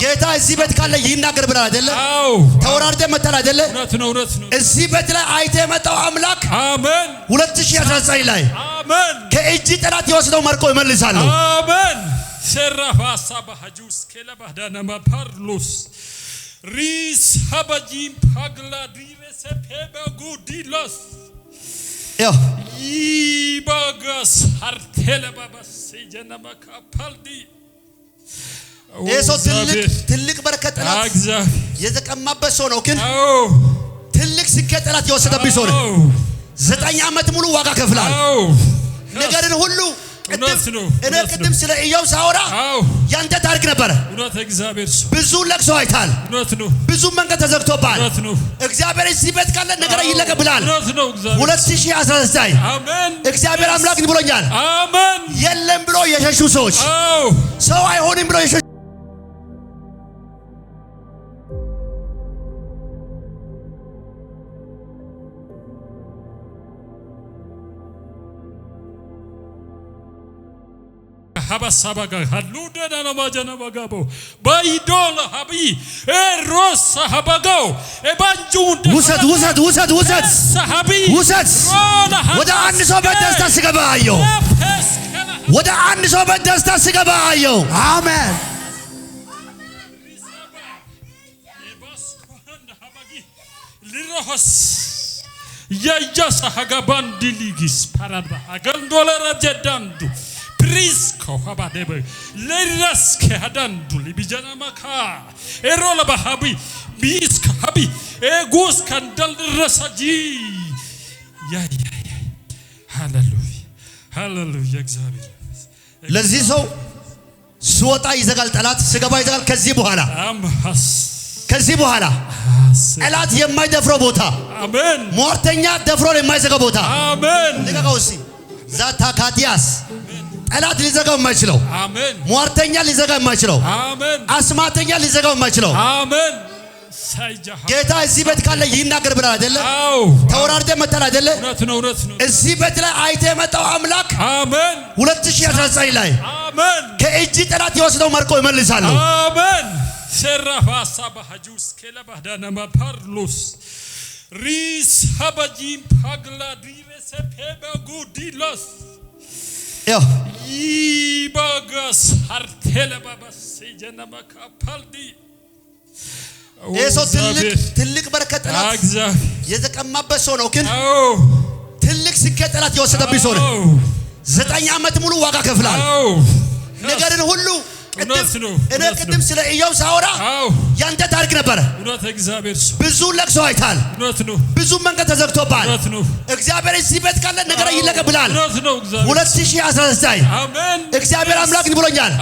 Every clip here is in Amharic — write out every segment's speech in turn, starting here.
ጌታ እዚህ ቤት ካለ ይናገር ብላ አይደለ? ተወራርደ መጣል አይደለ? እውነት ነው። እዚህ ቤት ላይ አይተ የመጣው አምላክ አሜን 2019 ላይ አሜን ከእጅ ጠላት ይወስደው መርቆ ይመልሳል። አሜን ሰራፋ ሳባሃጁስ ከለባዳና ማፓርሎስ ሪስ ሀባጂም ፓግላ ዲሬሰ ፔባጉዲሎስ ይባጋስ አርቴለ ባባስ ጀነማ ካፓልዲ ኤሶ ትልቅ በረከት ጠላት የተቀማበት ሰው ነው። ግን ትልቅ ስኬት ጠላት የወሰደብኝ ሰው ነው። 9 ዓመት ሙሉ ዋጋ ከፍላል። ነገርን ሁሉ ቅድም ስለ ኢዮብ ሳወራ ያንተ ታሪክ ነበረ። ብዙ ለቅሶ አይታል። ብዙ መንገድ ተዘግቶባል። እግዚአብሔር እዚህ ቤት ካለ ነገር ይለቀብላል። 2019 እግዚአብሔር አምላክ ብሎኛል። የለም ብሎ የሸሹ ሰዎች ሰው አይሆንም ብሎ የሸሹ Habasabaga haluda na majana bagabo baidola habi erosa habago ebanjund ውሰድ ወደ አንድ ሰው በደስታ ሲገባ አየሁ። ወደ አንድ ሰው በደስታ ሲገባ አየሁ። አሜን ሊሮስ ያያሳ ሀጋባንዲሊጊስ ፓራባ አገልዶላ ረጀዳንዱ Prisco habadebe leraske hadandu libijana maka erola bahabi biska habi egus kandal rasaji ya hallelujah እግዚአብሔር ለዚህ ሰው ሲወጣ ይዘጋል ጠላት ሲገባ ይዘጋል። ከዚህ በኋላ ጠላት የማይደፍረው ቦታ አሜን ሟርተኛ ደፍሮ የማይዘጋው ቦታ አሜን ልቀቀው እስቲ ዛታካቲያስ ጠላት ሊዘጋው የማይችለው አሜን ሟርተኛ ሊዘጋው የማይችለው አሜን አስማተኛ ሊዘጋው የማይችለው አሜን ጌታ እዚህ ቤት ካለ ይናገር ብላ አይደለ? ተወራርደ መጣል አይደለ? እውነት ነው። እዚህ ቤት ላይ አይተ የመጣው አምላክ አሜን 2019 ላይ አሜን ከእጅ ጠላት ይወስደው መርቆ ይመልሳል። አሜን ሰራፋ ሳባሃጁስ ከለባዳና ማፓርሎስ ሪስ ሀባጂም ፓግላ ዲሬሰ ፔባጉዲሎስ ይባጋስ አርቴለ ባባስ ጀነማ ካፓልዲ ኤሶ ትልቅ በረከት ጠላት የተቀማበት ሰው ነው። ግን ትልቅ ስኬት ጠላት የወሰደብኝ ሰው ነው። 9 ዓመት ሙሉ ዋጋ ከፍላል። ነገርን ሁሉ ቅድም ስለ ኢዮብ ሳወራ ያንተ ታሪክ ነበረ። ብዙ ለቅሶ አይታል። ብዙ መንገድ ተዘግቶባል። እግዚአብሔር እዚህ ቤት ካለ ነገር ይለቀብላል። 2019 እግዚአብሔር አምላክ ብሎኛል።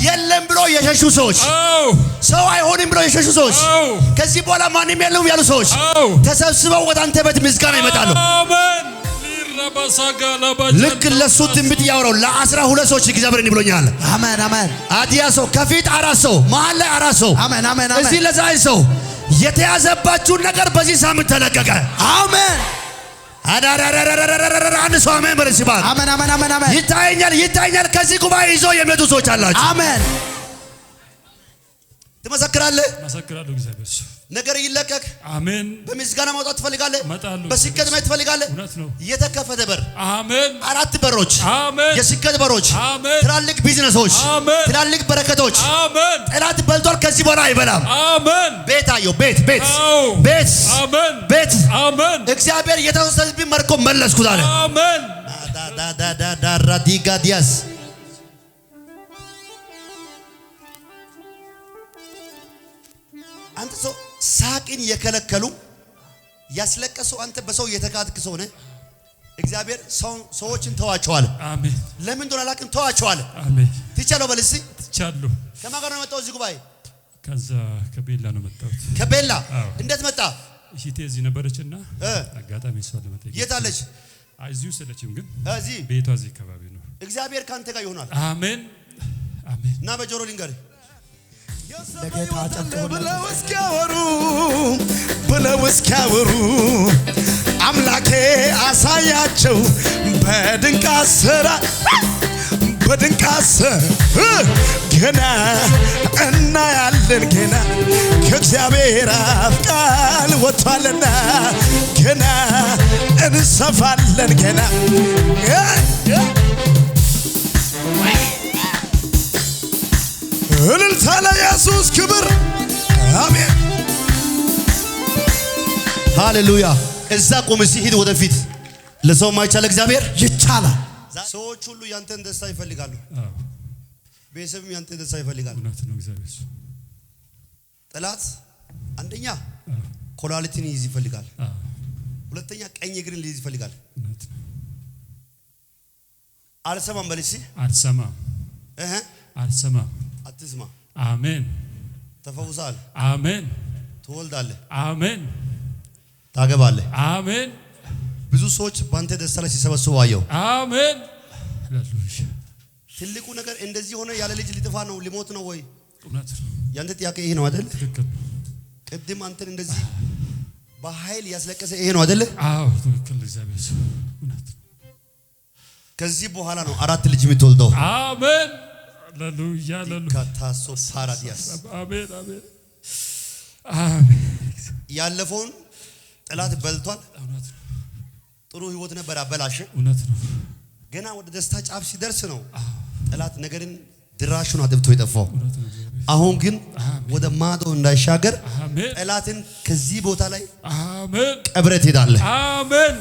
የለም ብሎ የሸሹ ሰዎች ሰው አይሆንም ብሎ የሸሹ ሰዎች ከዚህ በኋላ ማንም የለም ያሉ ሰዎች ተሰብስበው ወደ አንተ ቤት ምስጋና ይመጣሉ። ልክ ለሱ ትንቢት ያወራው ለ12 ሰዎች እግዚአብሔር ብሎኛል። አሜን አሜን። አዲያሶ ከፊት 4 ሰው መሃል ላይ 4 ሰው አሜን አሜን። እዚህ ለዛይ ሰው የተያዘባችሁ ነገር በዚህ ሳምንት ተለቀቀ። አሜን። አንድ ሰው አሜን በል ሲባል አሜን አሜን አሜን። ይታየኛል። ከዚህ ጉባኤ ይዞ የሚመጡ ሰዎች አላችሁ። አሜን። ትመሰክራለህ። መሰክራለሁ። እግዚአብሔር ነገር ይለቀቅ። አሜን። በምስጋና ማውጣት ትፈልጋለህ? በስኬት ማየት ትፈልጋለህ? የተከፈተ በር አሜን። 4 በሮች አሜን። የስኬት በሮች አሜን። ትላልቅ ቢዝነሶች አሜን። ትላልቅ በረከቶች አሜን። ጠላት በልቷል። ከዚህ በኋላ አይበላም። አሜን። ቤት አየሁ። ቤት አሜን። ቤት አሜን። እግዚአብሔር የተወሰደብኝ መርቆ መለስኩት አለ። አሜን። ራዲጋዲያስ አንተ ሰው ሳቅን የከለከሉ ያስለቀሱ አንተ በሰው የተካድክ ሰው ነህ። እግዚአብሔር ሰዎችን ተዋቸዋል። አሜን። ለምን እንደሆነ አላውቅም፣ ተዋቸዋል። አሜን። ትቻለው በልሲ ትቻለሁ። ከማን ጋር ነው መጣው እዚህ ጉባኤ? ከዛ ከቤላ ነው መጣሁት። ከቤላ እንዴት መጣ? እሺ እዚህ ነበረችና አጋጣሚ ሰው ለመጠየቅ የት አለች? አይዚሁ ስለችም ግን እዚህ ቤቷ እዚህ አካባቢ ነው። እግዚአብሔር ካንተ ጋር ይሆናል። አሜን አሜን። እና በጆሮ ልንገርህ ለጌታ ጨብጭቡ ብለው እስኪያወሩ አምላኬ አሳያቸው በድንቅ አሰራር በድንቃስ ገና እናያለን ገና ከእግዚአብሔር አፍ ቃል ወጥቷልና ገና እንሰፋለን ገና እልልታ ለኢየሱስ ክብር አሜን ሃሌሉያ። እዛ ቁም እስቲ ሂድ ወደፊት። ለሰው ማይቻል እግዚአብሔር ይቻላል። ሰዎች ሁሉ ያንተን ደስታ ይፈልጋሉ። ቤተሰብም ያንተን ደስታ ይፈልጋሉ። እውነት ነው እግዚአብሔር። ጠላት አንደኛ ኮላሊቲን ይይዝ ይፈልጋል። ሁለተኛ ቀኝ እግርን ሊይዝ ይፈልጋል። አልሰማም በልሲ አልሰማም አልሰማም አትስማ። አሜን። ተፈውሳል። አሜን። ትወልዳለህ። አሜን። ታገባለህ። አሜን። ብዙ ሰዎች ባንተ ደስታ ላይ ሲሰበሰቡ አየሁ። አሜን። ሃሌሉያ። ትልቁ ነገር እንደዚህ ሆነ ያለ ልጅ ሊጠፋ ነው ሊሞት ነው ወይ? እውነት ነው። ያንተ ጥያቄ ይሄ ነው አይደል? ትክክል። ቅድም አንተን እንደዚህ በኃይል ያስለቀሰ ይሄ ነው አይደል? አዎ ትክክል። እግዚአብሔር እውነት ነው። ከዚህ በኋላ ነው 4 ልጅ የምትወልደው። አሜን። ሃሌሉያ። ሃሌሉያ። ካታሶ ፓራዲያስ አሜን። አሜን። አሜን። ያለፈውን ጠላት በልቷል። እውነት ነው። ጥሩ ህይወት ነበር አበላሽ። እውነት ነው። ገና ወደ ደስታ ጫፍ ሲደርስ ነው ጠላት ነገርን ድራሹን አጥብቶ የጠፋው። አሁን ግን ወደ ማዶ እንዳይሻገር ጠላትን ከዚህ ቦታ ላይ አሜን ቀብረህ ትሄዳለህ። አሜን።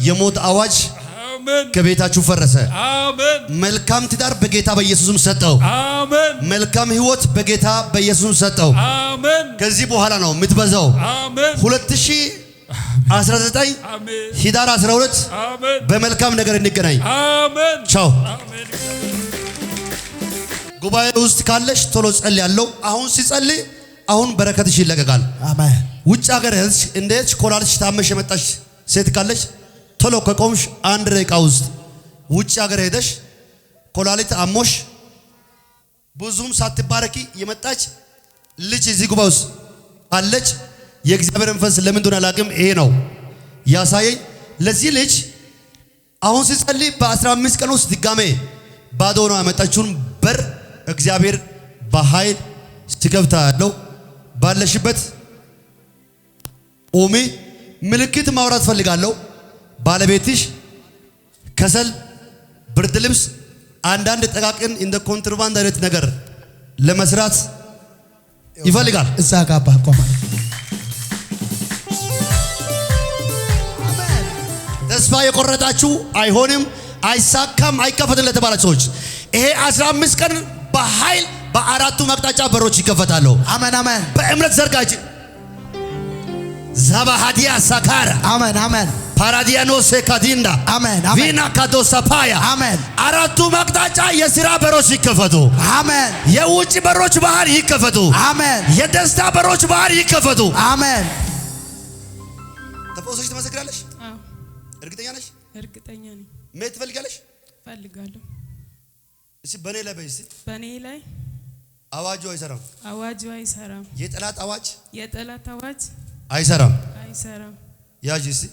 የሞት አዋጅ አሜን ከቤታችሁ ፈረሰ። አሜን። መልካም ትዳር በጌታ በኢየሱስም ሰጠው። አሜን። መልካም ህይወት በጌታ በኢየሱስም ሰጠው። አሜን። ከዚህ በኋላ ነው የምትበዛው። አሜን። 2019 ሂዳር 12 በመልካም ነገር እንገናኝ። አሜን። ቻው። አሜን። ጉባኤ ውስጥ ካለሽ ቶሎ ጸልያለሁ። አሁን ሲጸልይ አሁን በረከትሽ ይለቀቃል። አሜን። ውጭ ሀገር እንዴት ኮላልሽ ታመሽ የመጣሽ ሴት ካለሽ ቶሎ ከቆምሽ 1 ደቂቃ ውስጥ ውጭ ሀገር ሄደሽ ኮላሊት አሞሽ ብዙም ሳትባረኪ የመጣች ልጅ እዚህ ጉባኤ ውስጥ አለች። የእግዚአብሔር መንፈስ ለምን እንደሆነ አላውቅም፣ ይሄ ነው ያሳየኝ። ለዚህ ልጅ አሁን ሲጸልይ በ15 ቀን ውስጥ ድጋሜ ባዶ ነው ያመጣችውን በር እግዚአብሔር በኃይል ሲከፍታ ያለው ባለሽበት ኦሜ ምልክት ማውራት ፈልጋለሁ። ባለቤትሽ ከሰል፣ ብርድ ልብስ፣ አንዳንድ ጠቃቅን እንደ ኮንትሮባንድ አይነት ነገር ለመስራት ይፈልጋል። እዛ ጋር ባቆማል። ተስፋ የቆረጣችሁ አይሆንም፣ አይሳካም፣ አይከፈትም ለተባላችሁ ሰዎች ይሄ 15 ቀን በኃይል በአራቱ መቅጣጫ በሮች ይከፈታሉ። አሜን አሜን። በእምነት ዘርጋጅ ዛባሃዲያ ሳካራ አሜን አሜን። ፓራዲያኖ ሴካዲንዳ አሜን አሜን። ቪና ካዶሳፓያ አሜን። አራቱ መቅጣጫ የሥራ በሮች ይከፈቱ። አሜን። የውጭ በሮች ባህር ይከፈቱ። አሜን። የደስታ በሮች ባህር ይከፈቱ። አሜን። ተፈውሰሽ ትመሰክራለሽ? አዎ። እርግጠኛ ነሽ? እርግጠኛ ነኝ። ምን ትፈልጋለሽ? ፈልጋለሁ። እሺ በኔ ላይ በይስ። በኔ ላይ አዋጁ አይሰራም። አዋጁ አይሰራም። የጠላት አዋጅ የጠላት አዋጅ አይሰራም። አይሰራም። ያጂ እስቲ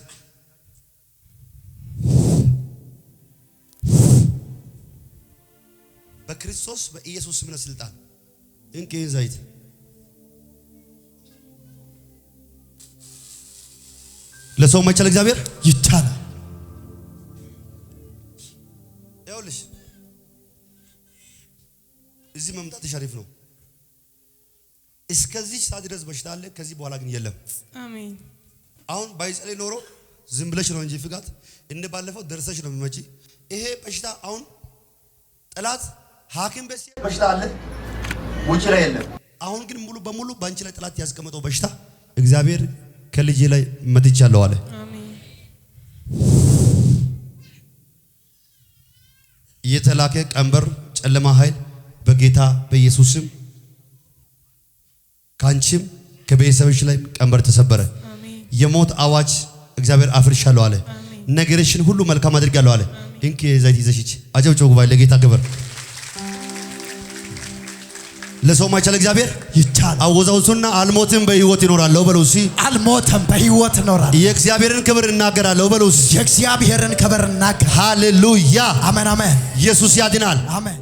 በክርስቶስ በኢየሱስ ስም ስልጣን እንከን ዘይት ለሰው ማይቻል እግዚአብሔር ይቻላል። ይኸውልሽ እዚህ መምጣትሽ አሪፍ ነው። እስከዚህ ሰዓት ድረስ በሽታ አለ። ከዚህ በኋላ ግን የለም። አሜን። አሁን ባይጸልይ ኖሮ ዝም ብለሽ ነው እንጂ ፍቃት እንደ ባለፈው ደርሰሽ ነው የሚመጪ። ይሄ በሽታ አሁን ጠላት ሐኪም ቤት በሽታ አለ ውጭ ላይ የለም። አሁን ግን ሙሉ በሙሉ ባንቺ ላይ ጠላት ያስቀመጠው በሽታ እግዚአብሔር ከልጄ ላይ መትቻለሁ አለ። አሜን። የተላከ ቀንበር ጨለማ ኃይል በጌታ በኢየሱስ ስም ካንቺም ከቤተሰብሽ ላይ ቀንበር ተሰበረ። አሜን። የሞት አዋጅ እግዚአብሔር አፍርሻለሁ አለ። ነገርሽን ሁሉ መልካም አድርጋለሁ አለ። እንኪ ዘይት ይዘሽ አጨብጭቡ ጉባኤ ለጌታ ክብር። ለሰው ማይቻል እግዚአብሔር ይቻላል። አወዛውሱና አልሞትም በሕይወት ይኖራለሁ በሉሲ አልሞትም በሕይወት እኖራለሁ። የእግዚአብሔርን ክብር እናገራለሁ በሉሲ የእግዚአብሔርን ክብር እናገራለሁ። ሃሌሉያ አሜን አሜን። ኢየሱስ ያድናል። አሜን።